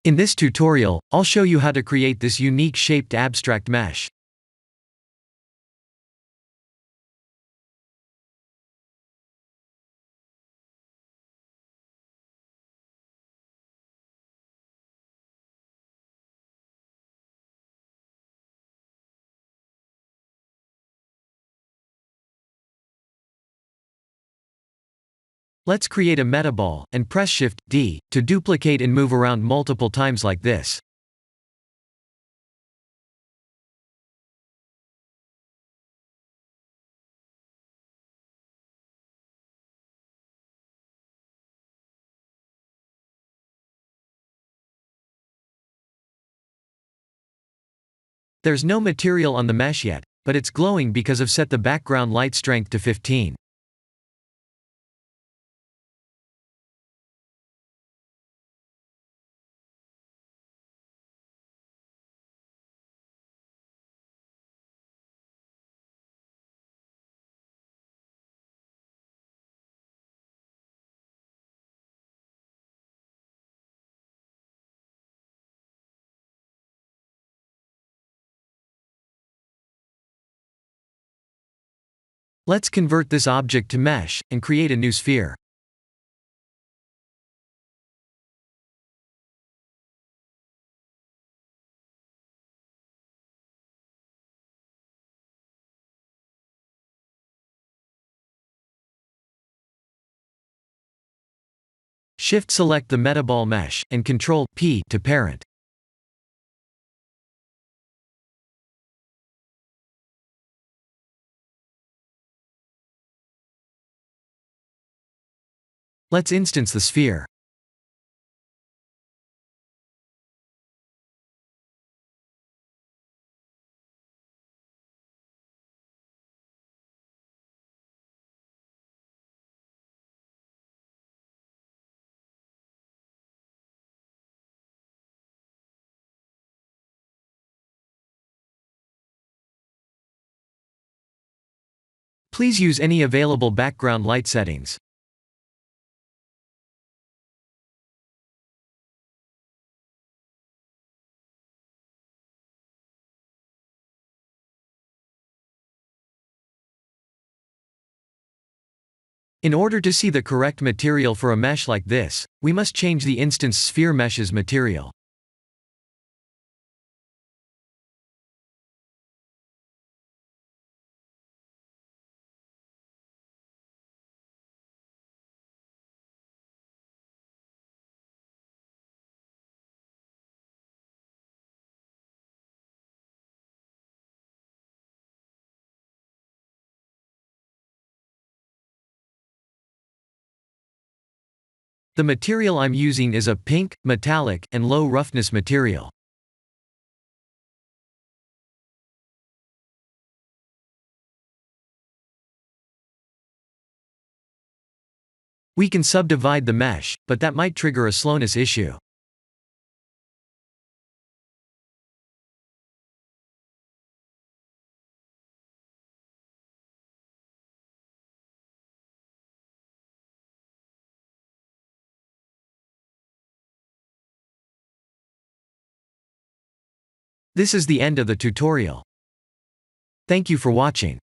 In this tutorial, I'll show you how to create this unique shaped abstract mesh. Let's create a metaball, and press Shift-D, to duplicate and move around multiple times like this. There's no material on the mesh yet, but it's glowing because I've set the background light strength to 15. Let's convert this object to mesh, and create a new sphere. Shift-select the metaball mesh, and Ctrl-P to parent. Let's instance the sphere. Please use any available background light settings. In order to see the correct material for a mesh like this, we must change the instance sphere mesh's material. The material I'm using is a pink, metallic, and low roughness material. We can subdivide the mesh, but that might trigger a slowness issue. This is the end of the tutorial. Thank you for watching.